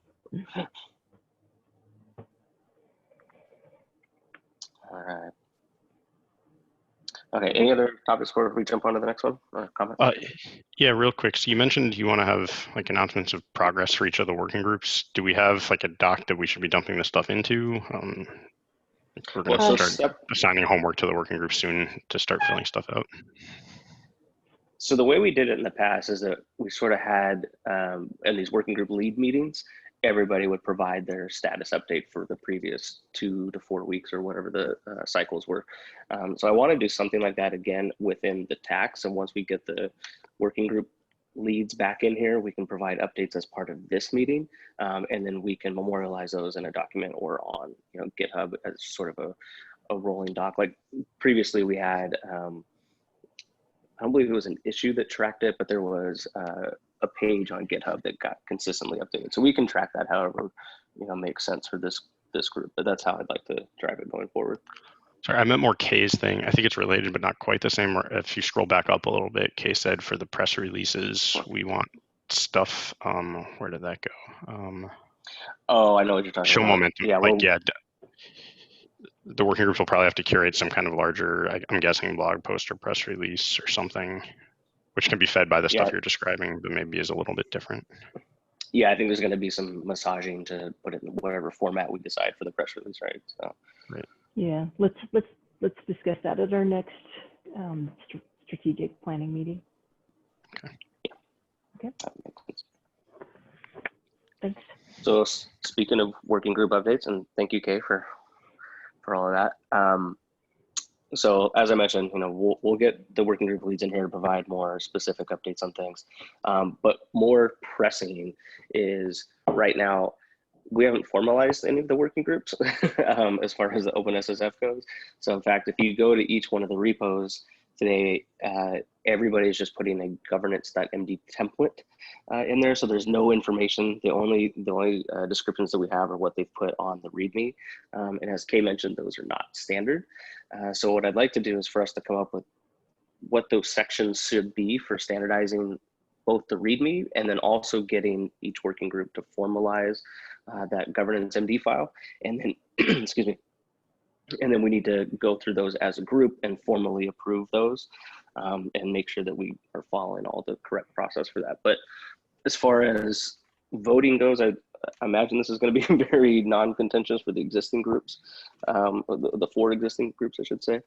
All right. Okay, any other topics before we jump on to the next one? Comments? Yeah, real quick. So you mentioned you want to have like announcements of progress for each of the working groups. Do we have like a doc that we should be dumping this stuff into? We're going to start assigning homework to the working group soon to start filling stuff out. So the way we did it in the past is that we sort of had, in these working group lead meetings, everybody would provide their status update for the previous 2 to 4 weeks or whatever the cycles were. So I want to do something like that again within the TAC. So once we get the working group leads back in here, we can provide updates as part of this meeting, and then we can memorialize those in a document or on GitHub as sort of a rolling doc. Like previously we had, I don't believe it was an issue that tracked it, but there was a page on GitHub that got consistently updated. So we can track that however makes sense for this group, but that's how I'd like to drive it going forward. Sorry, I meant more Kay's thing. I think it's related, but not quite the same. If you scroll back up a little bit, Kay said for the press releases, we want stuff. Where did that go? Oh, I know what you're talking about. Show momentum. Yeah, the working groups will probably have to curate some kind of larger, I'm guessing, blog post or press release or something, which can be fed by the stuff you're describing, but maybe is a little bit different. Yeah, I think there's going to be some massaging to put it in whatever format we decide for the press release, right? So. Right. Yeah, let's discuss that at our next strategic planning meeting. Okay. Yeah. Okay. That makes sense. Thanks. So speaking of working group updates, and thank you, Kay, for all of that. So as I mentioned, we'll get the working group leads in here to provide more specific updates on things. But more pressing is right now, we haven't formalized any of the working groups as far as the OpenSSF goes. So in fact, if you go to each one of the repos today, everybody's just putting a governance.md template in there. So there's no information. The only descriptions that we have are what they've put on the README. And as Kay mentioned, those are not standard. So what I'd like to do is for us to come up with what those sections should be for standardizing both the README and then also getting each working group to formalize that governance MD file. And then, excuse me, and then we need to go through those as a group and formally approve those and make sure that we are following all the correct process for that. But as far as voting goes, I imagine this is going to be very non-contentious for the existing groups, the 4 existing groups, I should say.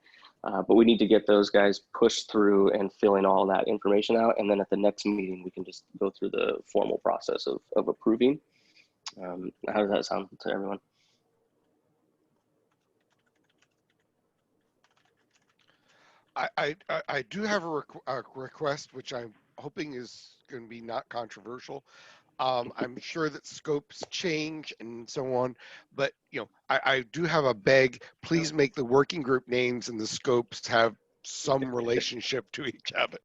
But we need to get those guys pushed through and filling all that information out. And then at the next meeting, we can just go through the formal process of approving. How does that sound to everyone? I do have a request, which I'm hoping is going to be not controversial. I'm sure that scopes change and so on, but I do have a beg. Please make the working group names and the scopes have some relationship to each other.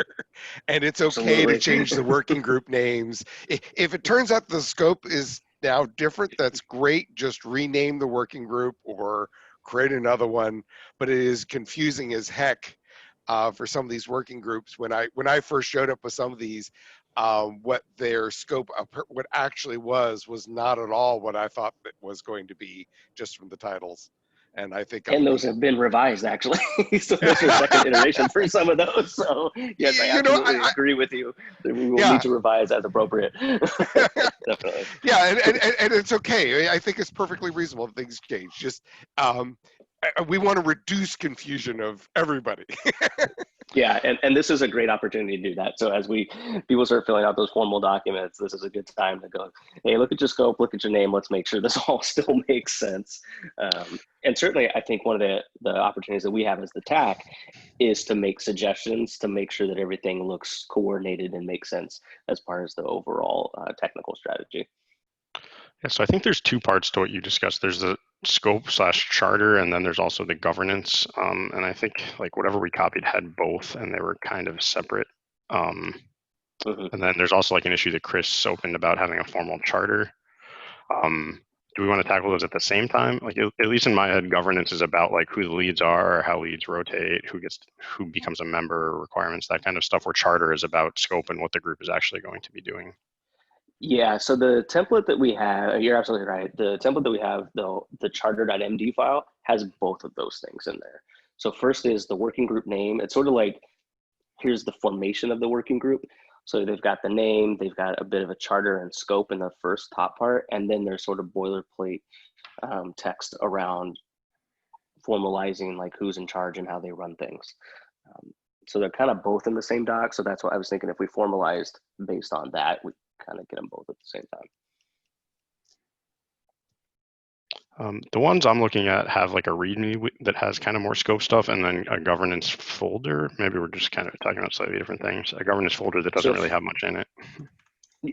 And it's okay to change the working group names. If it turns out the scope is now different, that's great. Just rename the working group or create another one. But it is confusing as heck for some of these working groups. When I first showed up with some of these, what their scope, what actually was not at all what I thought it was going to be, just from the titles. And I think, and those have been revised actually. So there's a second iteration for some of those. So yes, I absolutely agree with you. We will need to revise as appropriate. Definitely. Yeah, and it's okay. I think it's perfectly reasonable if things change. Just we want to reduce confusion of everybody. Yeah, and this is a great opportunity to do that. So as people start filling out those formal documents, this is a good time to go, hey, look at your scope, look at your name, let's make sure this all still makes sense. And certainly I think one of the opportunities that we have as the TAC is to make suggestions to make sure that everything looks coordinated and makes sense as part of the overall technical strategy. Yeah, so I think there's two parts to what you discussed. There's the scope / charter, and then there's also the governance. And I think like whatever we copied had both, and they were kind of separate. And then there's also like an issue that Chris opened about having a formal charter. Do we want to tackle those at the same time? Like at least in my head, governance is about like who the leads are, or how leads rotate, who becomes a member, requirements, that kind of stuff. Where charter is about scope and what the group is actually going to be doing. Yeah, so the template that we have, you're absolutely right. The template that we have, the charter.md file, has both of those things in there. So first is the working group name. It's sort of like, here's the formation of the working group. So they've got the name, they've got a bit of a charter and scope in the first top part, and then there's sort of boilerplate text around formalizing like who's in charge and how they run things. So they're kind of both in the same doc. So that's what I was thinking. If we formalized based on that, we kind of get them both at the same time. The ones I'm looking at have like a README that has kind of more scope stuff, and then a governance folder. Maybe we're just kind of talking about slightly different things. A governance folder that doesn't really have much in it.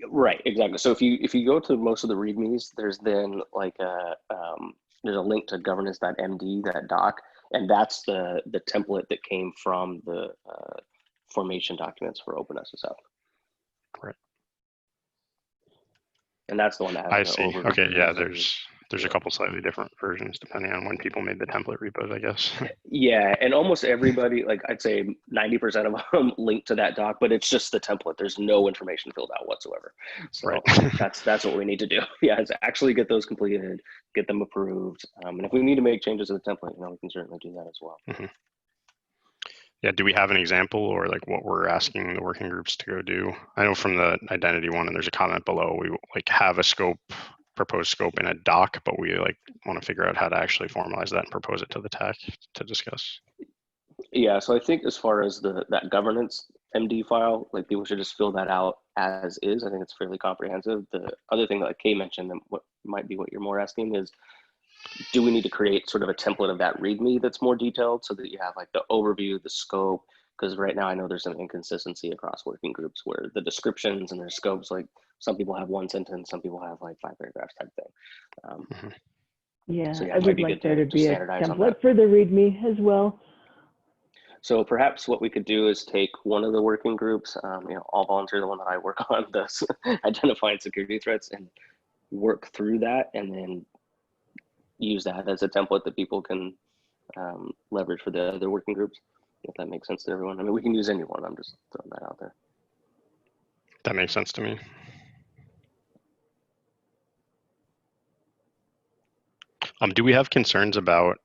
Right, exactly. So if you go to most of the READMEs, there's then like there's a link to governance.md, that doc, and that's the template that came from the formation documents for OpenSSF. Right. And that's the one that has the overview. Okay, yeah, there's a couple slightly different versions depending on when people made the template repos, I guess. Yeah, and almost everybody, like I'd say 90% of them link to that doc, but it's just the template. There's no information filled out whatsoever. So right. that's what we need to do. Yeah, is actually get those completed, get them approved. And if we need to make changes to the template, we can certainly do that as well. Mm-hmm. Yeah, do we have an example or like what we're asking the working groups to go do? I know from the identity one, and there's a comment below, we like have a proposed scope in a doc, but we like want to figure out how to actually formalize that and propose it to the TAC to discuss. Yeah, so I think as far as that governance MD file, like people should just fill that out as is. I think it's fairly comprehensive. The other thing that Kay mentioned, and what might be what you're more asking, is do we need to create sort of a template of that README that's more detailed so that you have like the overview, the scope? Because right now I know there's some inconsistency across working groups where the descriptions and their scopes, like some people have one sentence, some people have like 5 paragraphs type thing. Yeah, so I would like there to be a template for the README as well. So perhaps what we could do is take one of the working groups, I'll volunteer the one that I work on, this identifying security threats, and work through that, and then use that as a template that people can leverage for the other working groups, if that makes sense to everyone. I mean, we can use any one. I'm just throwing that out there. That makes sense to me. Do we have concerns about,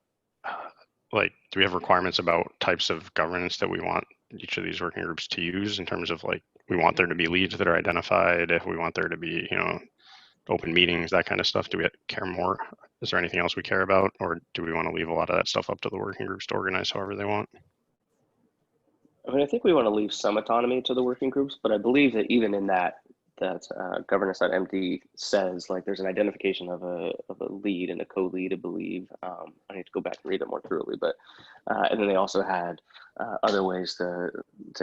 do we have requirements about types of governance that we want each of these working groups to use in terms of like, we want there to be leads that are identified, if we want there to be, open meetings, that kind of stuff? Do we care more? Is there anything else we care about, or do we want to leave a lot of that stuff up to the working groups to organize however they want? I mean, I think we want to leave some autonomy to the working groups, but I believe that even in that, that governance.md says, like, there's an identification of a lead and a co-lead, I believe. I need to go back and read it more thoroughly, but and then they also had other ways to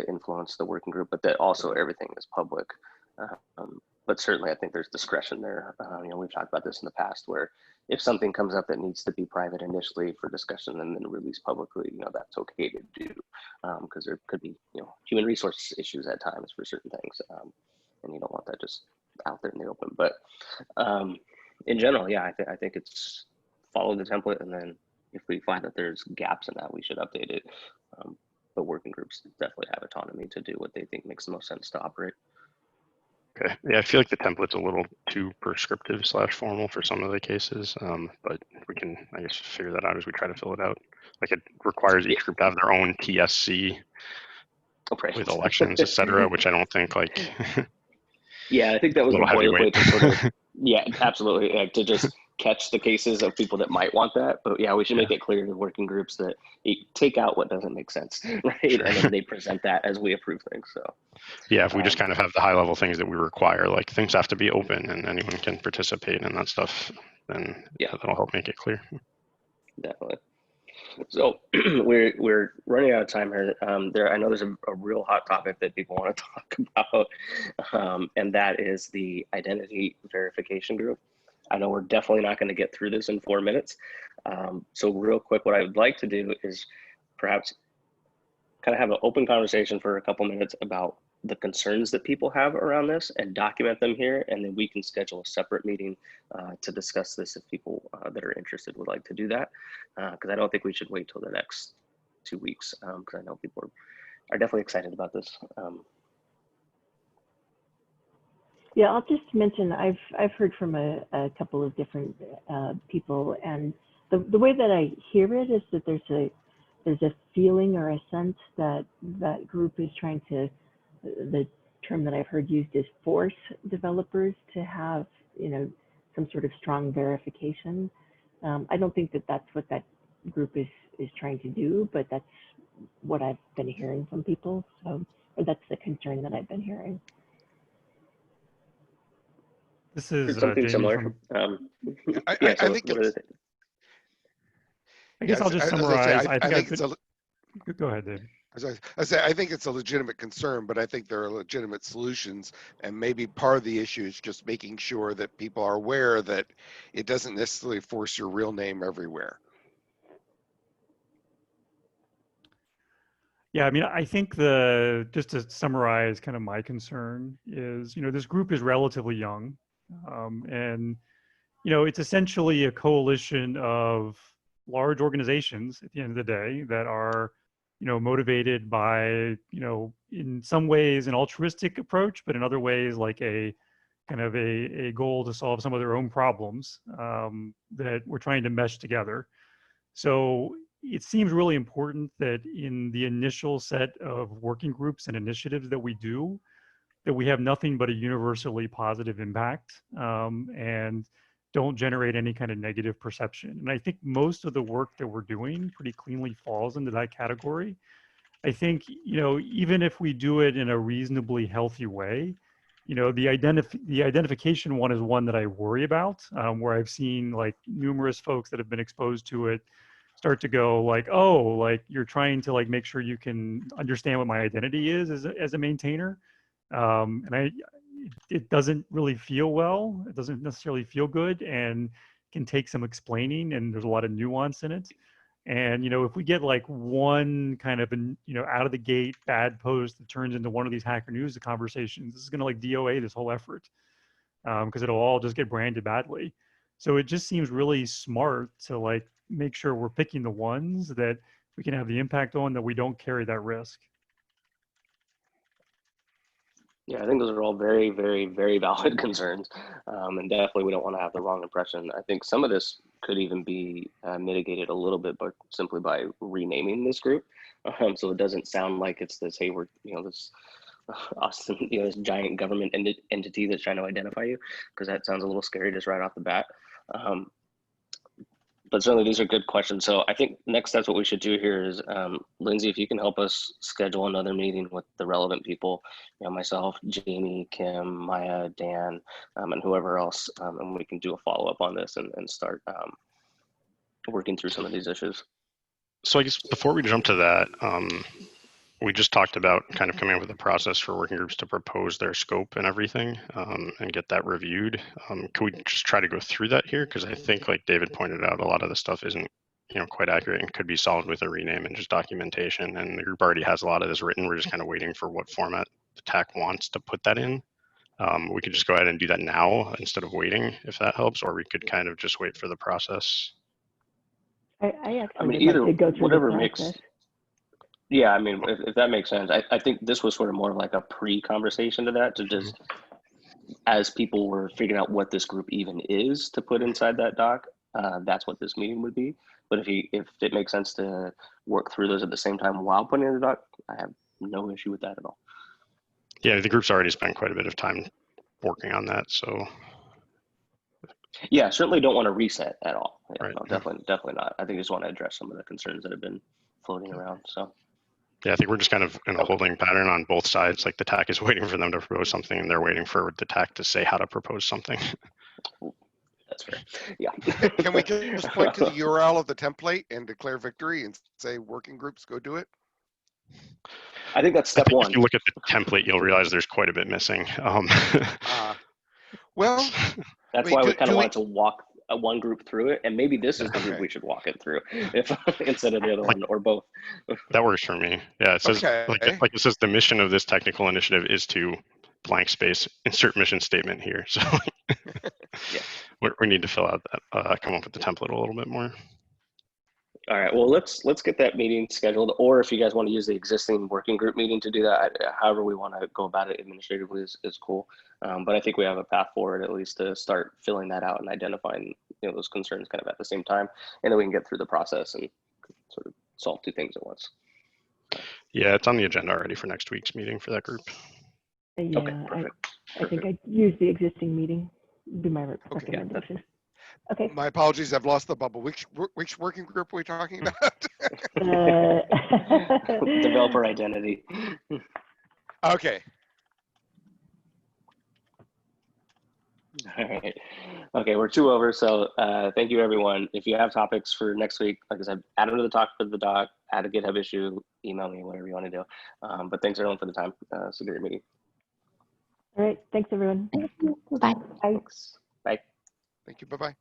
influence the working group, but that also everything is public. But certainly, I think there's discretion there. You know, we've talked about this in the past, where if something comes up that needs to be private initially for discussion and then released publicly, you know, that's okay to do, because there could be, you know, human resource issues at times for certain things, and you don't want that just out there in the open. But in general, yeah, I think it's follow the template, and then if we find that there's gaps in that, we should update it. But working groups definitely have autonomy to do what they think makes the most sense to operate. Okay. Yeah, I feel like the template's a little too prescriptive / formal for some of the cases, but we can, I guess, figure that out as we try to fill it out. Like, it requires each group to have their own TSC with elections, etc., which I don't think, like. Yeah, I think that was the boilerplate to sort of. Yeah, absolutely. Yeah, to just catch the cases of people that might want that. But yeah, we should make it clear to working groups that you take out what doesn't make sense, right? Sure. And then they present that as we approve things. So yeah, if we just kind of have the high level things that we require, like things have to be open and anyone can participate in that stuff, then yeah, that'll help make it clear. Definitely. So we're running out of time here. I know there's a real hot topic that people want to talk about, and that is the identity verification group. I know we're definitely not going to get through this in 4 minutes. So real quick, what I would like to do is perhaps kind of have an open conversation for a couple minutes about the concerns that people have around this and document them here, and then we can schedule a separate meeting to discuss this if people that are interested would like to do that, because I don't think we should wait till the next 2 weeks, because I know people are definitely excited about this. Yeah, I'll just mention I've heard from a couple of different people, and the way that I hear it is that there's a feeling or a sense that that group is trying to, the term that I've heard used is force developers to have, you know, some sort of strong verification. I don't think that that's what that group is trying to do, but that's what I've been hearing from people. So, or that's the concern that I've been hearing. This is something Jamie similar. I think I guess I'll just summarize. I think it's go ahead, David. I think it's a legitimate concern, but I think there are legitimate solutions, and maybe part of the issue is just making sure that people are aware that it doesn't necessarily force your real name everywhere. Yeah, I mean, I think just to summarize kind of my concern is, you know, this group is relatively young, and, you know, it's essentially a coalition of large organizations at the end of the day that are, you know, motivated by, you know, in some ways an altruistic approach, but in other ways like a kind of a goal to solve some of their own problems that we're trying to mesh together. So it seems really important that in the initial set of working groups and initiatives that we do, that we have nothing but a universally positive impact and don't generate any kind of negative perception. And I think most of the work that we're doing pretty cleanly falls into that category. I think, you know, even if we do it in a reasonably healthy way, you know, the identification one is one that I worry about, where I've seen like numerous folks that have been exposed to it start to go like, oh, like you're trying to like make sure you can understand what my identity is as a maintainer. And it doesn't really feel well. It doesn't necessarily feel good and can take some explaining, and there's a lot of nuance in it. And, you know, if we get like one kind of, you know, out of the gate bad post that turns into one of these Hacker News conversations, this is going to like DOA this whole effort because it'll all just get branded badly. So it just seems really smart to like make sure we're picking the ones that we can have the impact on, that we don't carry that risk. Yeah, I think those are all very, very, very valid concerns. And definitely we don't want to have the wrong impression. I think some of this could even be mitigated a little bit, but simply by renaming this group. So it doesn't sound like it's this, hey, we're, you know, this awesome, you know, this giant government entity that's trying to identify you, because that sounds a little scary just right off the bat. but certainly these are good questions. So I think next steps, what we should do here is, Lindsay, if you can help us schedule another meeting with the relevant people, you know, myself, Jamie, Kim, Maya, Dan, and whoever else, and we can do a follow-up on this and start working through some of these issues. So I guess before we jump to that, we just talked about kind of coming up with a process for working groups to propose their scope and everything, and get that reviewed. Can we just try to go through that here? Because I think, like David pointed out, a lot of the stuff isn't, you know, quite accurate and could be solved with a rename and just documentation. And the group already has a lot of this written. We're just kind of waiting for what format the TAC wants to put that in. We could just go ahead and do that now instead of waiting, if that helps, or we could kind of just wait for the process. I actually I mean, would either like to go through whatever the makes. process. Yeah, I mean, if that makes sense, I think this was sort of more of like a pre-conversation to that, to just, as people were figuring out what this group even is to put inside that doc, that's what this meeting would be. But if it makes sense to work through those at the same time while putting in the doc, I have no issue with that at all. Yeah, the group's already spent quite a bit of time working on that, so. Yeah, certainly don't want to reset at all. Yeah, Right. no, definitely not. I think I just want to address some of the concerns that have been floating around. So. Yeah, I think we're just kind of in a holding pattern on both sides. Like the TAC is waiting for them to propose something, and they're waiting for the TAC to say how to propose something. That's fair. Yeah. Can we just point to the URL of the template and declare victory and say working groups go do it? I think that's step one. If you look at the template, you'll realize there's quite a bit missing. Well, that's why we kind of wanted to walk one group through it, and maybe this is the group we should walk it through, if instead of the other one, or both. That works for me. Yeah, it says like it says the mission of this technical initiative is to blank space insert mission statement here. So yeah, we need to fill out that come up with the template a little bit more. All right, well, let's get that meeting scheduled, or if you guys want to use the existing working group meeting to do that, however we want to go about it administratively is cool. But I think we have a path forward, at least, to start filling that out and identifying, you know, those concerns kind of at the same time, and then we can get through the process and sort of solve two things at once. Yeah, it's on the agenda already for next week's meeting for that group. Yeah, okay, perfect. I think I'd use the existing meeting, be my recommendation. Okay. My apologies, I've lost the bubble. Which working group are we talking about? Developer identity. Okay. All right. Okay, we're 2 over. So thank you, everyone. If you have topics for next week, like I said, add them to the talk for the doc, add a GitHub issue, email me, whatever you want to do. But thanks, everyone, for the time. It's a great meeting. All right. Thanks, everyone. Bye. Thanks. Bye. Thank you. Bye-bye.